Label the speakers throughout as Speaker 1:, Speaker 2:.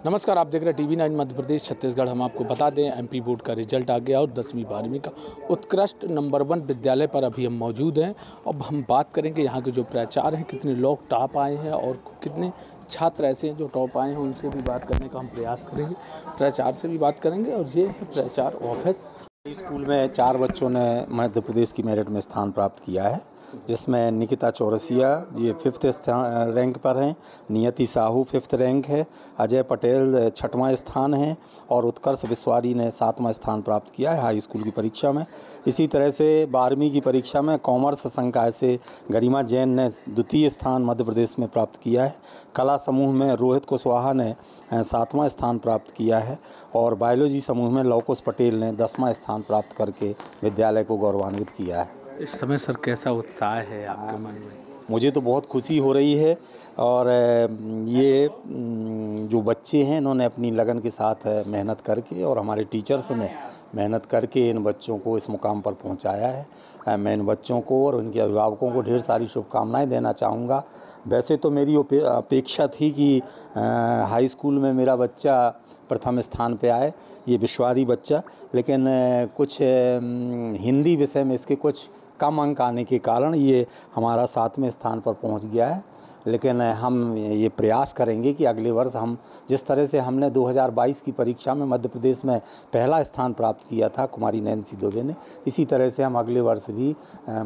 Speaker 1: नमस्कार, आप देख रहे हैं TV9 मध्य प्रदेश छत्तीसगढ़। हम आपको बता दें एमपी बोर्ड का रिजल्ट आ गया और 10वीं 12वीं का उत्कृष्ट नंबर 1 विद्यालय पर अभी हम मौजूद हैं। अब हम बात करेंगे यहाँ के जो प्राचार्य हैं, कितने लोग टॉप आए हैं और कितने छात्र ऐसे हैं जो टॉप आए हैं, उनसे भी बात करने का हम प्रयास करेंगे। प्राचार्य से भी बात करेंगे और ये है प्राचार्य ऑफिस।
Speaker 2: स्कूल में 4 बच्चों ने मध्य प्रदेश की मेरिट में स्थान प्राप्त किया है, जिसमें निकिता चौरसिया ये 5th रैंक पर हैं, नियति साहू 5th रैंक है, अजय पटेल 6वां स्थान है और उत्कर्ष विश्वारी ने 7वां स्थान प्राप्त किया है हाई स्कूल की परीक्षा में। इसी तरह से 12वीं की परीक्षा में कॉमर्स संकाय से गरिमा जैन ने 2य स्थान मध्य प्रदेश में प्राप्त किया है। कला समूह में रोहित कुशवाहा ने 7वां स्थान प्राप्त किया है और बायोलॉजी समूह में लवकुश पटेल ने 10वां स्थान प्राप्त करके विद्यालय को गौरवान्वित किया है।
Speaker 1: इस समय सर कैसा उत्साह है आपके मन में?
Speaker 2: मुझे तो बहुत खुशी हो रही है और ये जो बच्चे हैं इन्होंने अपनी लगन के साथ मेहनत करके और हमारे टीचर्स ने मेहनत करके इन बच्चों को इस मुकाम पर पहुंचाया है। मैं इन बच्चों को और उनके अभिभावकों को ढेर सारी शुभकामनाएं देना चाहूँगा। वैसे तो मेरी अपेक्षा थी कि हाई स्कूल में मेरा बच्चा प्रथम स्थान पे आए, ये विश्वारी बच्चा, लेकिन कुछ हिंदी विषय में इसके कुछ कम अंक आने के कारण ये हमारा 7वें स्थान पर पहुंच गया है। लेकिन हम ये प्रयास करेंगे कि अगले वर्ष हम जिस तरह से हमने 2022 की परीक्षा में मध्य प्रदेश में पहला स्थान प्राप्त किया था कुमारी नैन्सी दुबे ने, इसी तरह से हम अगले वर्ष भी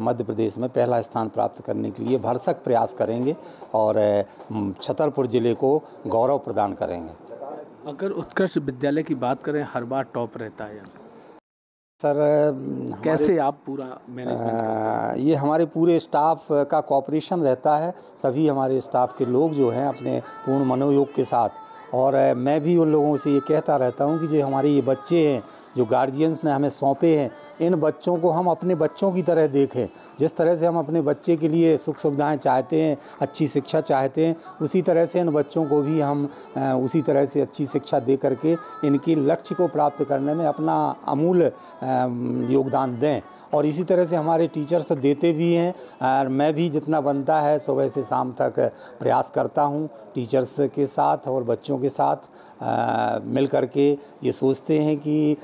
Speaker 2: मध्य प्रदेश में पहला स्थान प्राप्त करने के लिए भरसक प्रयास करेंगे और छतरपुर ज़िले को गौरव प्रदान करेंगे।
Speaker 1: अगर उत्कृष्ट विद्यालय की बात करें, हर बार टॉप रहता है
Speaker 2: सर,
Speaker 1: कैसे आप पूरा मैनेजमेंट?
Speaker 2: ये हमारे पूरे स्टाफ का कोऑपरेशन रहता है। सभी हमारे स्टाफ के लोग जो हैं अपने पूर्ण मनोयोग के साथ, और मैं भी उन लोगों से ये कहता रहता हूँ कि जो हमारे ये बच्चे हैं जो गार्जियंस ने हमें सौंपे हैं, इन बच्चों को हम अपने बच्चों की तरह देखें। जिस तरह से हम अपने बच्चे के लिए सुख सुविधाएं चाहते हैं, अच्छी शिक्षा चाहते हैं, उसी तरह से इन बच्चों को भी हम उसी तरह से अच्छी शिक्षा दे करके इनके लक्ष्य को प्राप्त करने में अपना अमूल्य योगदान दें। और इसी तरह से हमारे टीचर्स देते भी हैं और मैं भी जितना बनता है सुबह से शाम तक प्रयास करता हूं टीचर्स के साथ और बच्चों के साथ मिल कर के ये सोचते हैं कि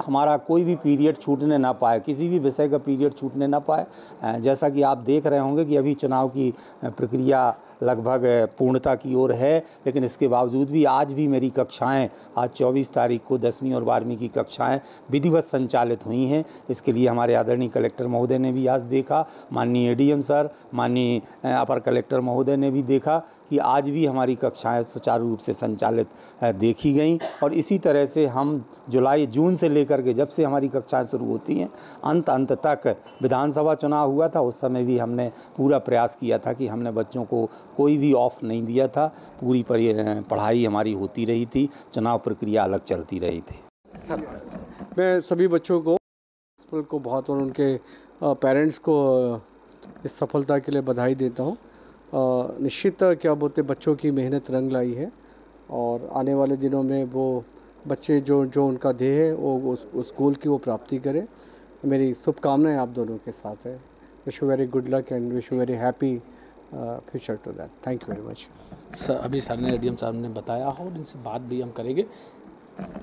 Speaker 2: हमारा कोई भी पीरियड छूटने ना पाए, किसी भी विषय का पीरियड छूटने ना पाए। जैसा कि आप देख रहे होंगे कि अभी चुनाव की प्रक्रिया लगभग पूर्णता की ओर है, लेकिन इसके बावजूद भी आज भी मेरी कक्षाएं, आज 24 तारीख को 10वीं और 12वीं की कक्षाएं विधिवत संचालित हुई हैं। इसके लिए हमारे आदरणीय कलेक्टर महोदय ने भी आज देखा, माननीय ADM सर, माननीय अपर कलेक्टर महोदय ने भी देखा कि आज भी हमारी कक्षाएं सुचारू रूप से संचालित देखी गई। और इसी तरह से हम जून से लेकर के जब से हमारी कक्षाएं शुरू होती हैं अंत तक, विधानसभा चुनाव हुआ था उस समय भी हमने पूरा प्रयास किया था कि हमने बच्चों को कोई भी ऑफ नहीं दिया था, पूरी पढ़ाई हमारी होती रही थी, चुनाव प्रक्रिया अलग चलती रही थी।
Speaker 3: सर, मैं सभी बच्चों को बहुत और उनके पेरेंट्स को इस सफलता के लिए बधाई देता हूँ। निश्चित क्या बोलते बच्चों की मेहनत रंग लाई है और आने वाले दिनों में वो बच्चे जो उनका ध्येय है वो उस गोल की वो प्राप्ति करें। मेरी शुभकामनाएं आप दोनों के साथ है। Wish you very good luck and wish you very happy future to that. Thank you very much.
Speaker 1: Sir, अभी सर ने ADM साहब ने बताया और इनसे बात भी हम करेंगे।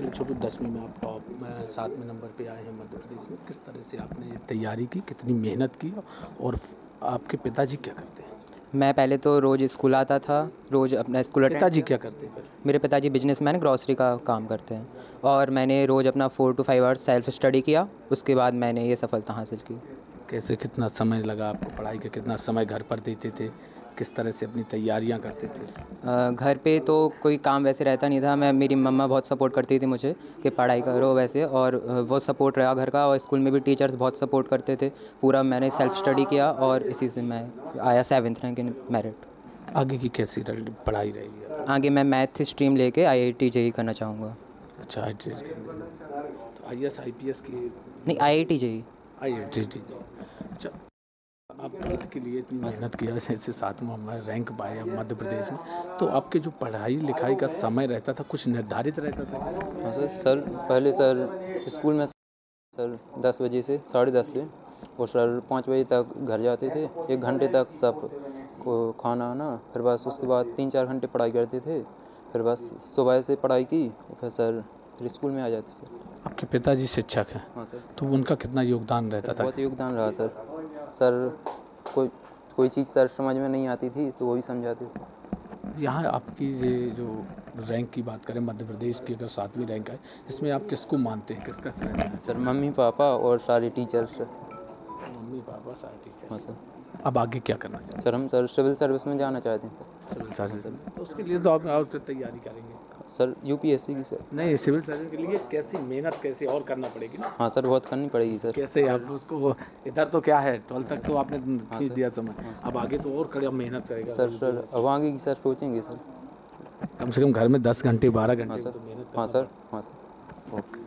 Speaker 1: छोटू, 10वीं में आप टॉप 7वें नंबर पे आए हैं मध्य प्रदेश में, किस तरह से आपने ये तैयारी की, कितनी मेहनत की और आपके पिताजी क्या करते हैं?
Speaker 4: मैं पहले तो रोज़ स्कूल आता था, रोज़ अपना स्कूल अटेंड।
Speaker 1: पिताजी क्या करते हैं?
Speaker 4: मेरे पिताजी बिजनेसमैन ग्रॉसरी का काम करते हैं और मैंने रोज़ अपना 4 to 5 आवर्स सेल्फ स्टडी किया। उसके बाद मैंने ये सफलता हासिल की।
Speaker 1: कैसे, कितना समय लगा आपको पढ़ाई का, कितना समय घर पर देते थे, किस तरह से अपनी तैयारियां करते थे?
Speaker 4: घर पे तो कोई काम वैसे रहता नहीं था। मेरी मम्मा बहुत सपोर्ट करती थी मुझे कि पढ़ाई करो वैसे, और वो सपोर्ट रहा घर का, और स्कूल में भी टीचर्स बहुत सपोर्ट करते थे। पूरा मैंने सेल्फ स्टडी किया और इसी से मैं आया 7th रैंक इन मेरिट।
Speaker 1: आगे की कैसी पढ़ाई रही है?
Speaker 4: आगे मैं मैथ स्ट्रीम लेके IIT JEE करना चाहूँगा।
Speaker 1: अच्छा, IAS IPS की
Speaker 4: नहीं, IIT JEE।
Speaker 1: अच्छा, आप हेल्थ के लिए इतनी मेहनत किया, जैसे 7वां रैंक पाया मध्य प्रदेश में, तो आपके जो पढ़ाई लिखाई का समय रहता था कुछ निर्धारित रहता था?
Speaker 5: हाँ सर, पहले सर स्कूल में सर 10 बजे से 10:30 बजे और सर 5 बजे तक घर जाते थे। 1 घंटे तक सब को खाना आना, फिर बस उसके बाद 3-4 घंटे पढ़ाई करते थे। फिर बस सुबह से पढ़ाई की और फिर सर फिर स्कूल में आ जाते सर।
Speaker 1: आपके पिताजी शिक्षक हैं,
Speaker 5: हाँ सर।
Speaker 1: तो उनका कितना योगदान रहता था?
Speaker 5: बहुत योगदान रहा सर। सर कोई चीज़ सर समझ में नहीं आती थी तो वो भी समझाते सर।
Speaker 1: यहाँ आपकी ये जो रैंक की बात करें, मध्य प्रदेश की अगर 7वीं रैंक है, इसमें आप किसको मानते हैं, किसका श्रेय है?
Speaker 5: सर मम्मी पापा और सारे टीचर्स।
Speaker 1: मम्मी पापा सारे टीचर।
Speaker 5: हाँ सर।
Speaker 1: अब आगे क्या करना चाहते
Speaker 5: सर हम सर सिविल सर्विस में जाना चाहते हैं सर।
Speaker 1: हैं? Civil service. तो उसके लिए तो आप और फिर तैयारी करेंगे?
Speaker 5: सर यूपीएससी की सर।
Speaker 1: नहीं, सिविल सर्विस के लिए कैसी मेहनत कैसे और करना पड़ेगी ना?
Speaker 5: हाँ सर बहुत करनी पड़ेगी सर।
Speaker 1: कैसे आप उसको, इधर तो क्या है 12 तक तो आपने खींच दिया समय, अब आगे तो और कड़ी मेहनत करेगा
Speaker 5: सर अब आगे की सर सोचेंगे सर।
Speaker 1: कम से कम घर में 10 घंटे 12 घंटे
Speaker 5: सर।
Speaker 1: तो मेहनत
Speaker 5: हाँ
Speaker 1: करना।
Speaker 5: सर। हाँ सर।
Speaker 1: ओके।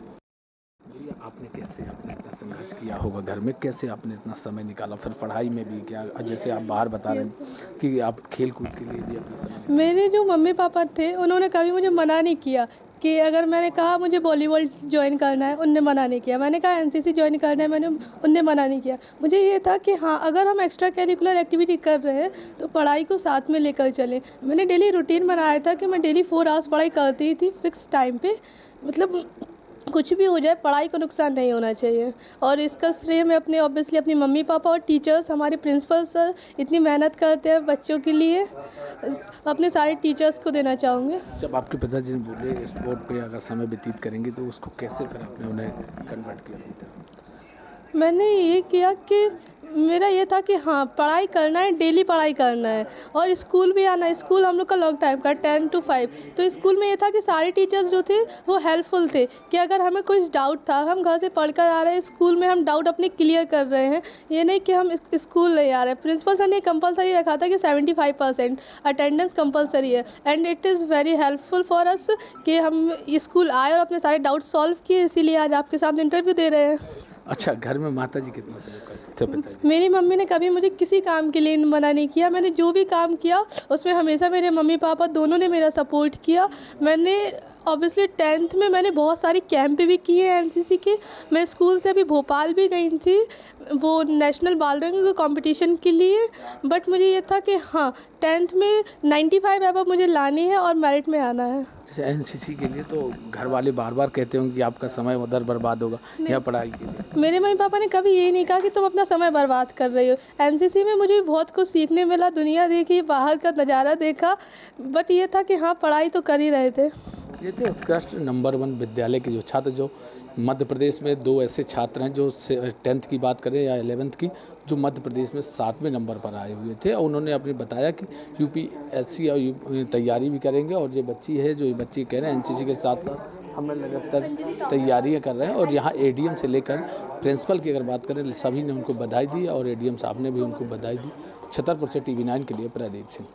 Speaker 1: आपने कैसे आपने इतना संघर्ष किया होगा घर में, कैसे आपने इतना समय निकाला, फिर पढ़ाई में भी क्या, जैसे आप बाहर बता रहे हैं कि आप खेल कूद के लिए भी अपना समय? मेरे
Speaker 6: जो मम्मी पापा थे उन्होंने कभी मुझे मना नहीं किया कि अगर मैंने कहा मुझे वॉलीबॉल ज्वाइन करना है, उनने मना नहीं किया। मैंने कहा एनसीसी ज्वाइन करना है, उनने मना नहीं किया। मुझे ये था कि हाँ, अगर हम एक्स्ट्रा करिकुलर एक्टिविटी कर रहे हैं तो पढ़ाई को साथ में लेकर चलें। मैंने डेली रूटीन बनाया था कि मैं डेली 4 आवर्स पढ़ाई करती थी फिक्स टाइम पे, मतलब कुछ भी हो जाए पढ़ाई को नुकसान नहीं होना चाहिए। और इसका श्रेय मैं ऑब्वियसली अपनी मम्मी पापा और टीचर्स, हमारे प्रिंसिपल सर इतनी मेहनत करते हैं बच्चों के लिए, अपने सारे टीचर्स को देना चाहूँगी।
Speaker 1: जब आपके पिताजी ने बोले स्पोर्ट पे अगर समय व्यतीत करेंगे तो उसको कैसे फिर आपने उन्हें कन्वर्ट किया?
Speaker 6: मैंने ये किया कि मेरा ये था कि हाँ, पढ़ाई करना है, डेली पढ़ाई करना है और स्कूल भी आना है। स्कूल हम लोग का लॉन्ग टाइम का 10 to 5, तो स्कूल में ये था कि सारे टीचर्स जो थे वो हेल्पफुल थे कि अगर हमें कुछ डाउट था, हम घर से पढ़कर आ रहे हैं, स्कूल में हम डाउट अपने क्लियर कर रहे हैं, ये नहीं कि हम स्कूल नहीं आ रहे हैं। प्रिंसिपल सर ने कंपलसरी रखा था कि 75% अटेंडेंस कंपलसरी है and it is very helpful for us कि हम स्कूल आए और अपने सारे डाउट सॉल्व किए, इसीलिए आज आपके सामने इंटरव्यू दे रहे हैं।
Speaker 1: अच्छा, घर में माता जी कितना सहयोग करते थे पिताजी?
Speaker 6: मेरी मम्मी ने कभी मुझे किसी काम के लिए मना नहीं किया। मैंने जो भी काम किया उसमें हमेशा मेरे मम्मी पापा दोनों ने मेरा सपोर्ट किया। मैंने ऑब्वियसली 10th में मैंने बहुत सारे कैंप भी किए हैं एनसीसी के। मैं स्कूल से अभी भोपाल भी गई थी वो नेशनल बालरंग कंपटीशन के लिए, बट मुझे ये था कि हाँ, 10th में 95 अबव मुझे लानी है और मेरिट में आना है।
Speaker 1: एनसीसी के लिए तो घर वाले बार बार कहते होंगे कि आपका समय उधर बर्बाद होगा या पढ़ाई के लिए?
Speaker 6: मेरे मम्मी पापा ने कभी ये नहीं कहा कि तुम अपना समय बर्बाद कर रही हो। एनसीसी में मुझे बहुत कुछ सीखने मिला, दुनिया देखी, बाहर का नज़ारा देखा, बट ये था कि हाँ, पढ़ाई तो कर ही रहे थे।
Speaker 1: ये थे उत्कृष्ट नंबर 1 विद्यालय के जो छात्र, जो मध्य प्रदेश में 2 ऐसे छात्र हैं जो 10th की बात करें या 11th की, जो मध्य प्रदेश में 7वें नंबर पर आए हुए थे और उन्होंने अपने बताया कि यूपीएससी और तैयारी भी करेंगे। और ये बच्ची है, जो ये बच्ची कह रहे हैं एनसीसी के साथ साथ हम लगातार तैयारियां कर रहे हैं। और यहाँ एडीएम से लेकर प्रिंसिपल की अगर बात करें, सभी ने उनको बधाई दी और एडीएम साहब ने भी उनको बधाई दी। छतरपुर से TV9 के लिए प्रदीप सिंह।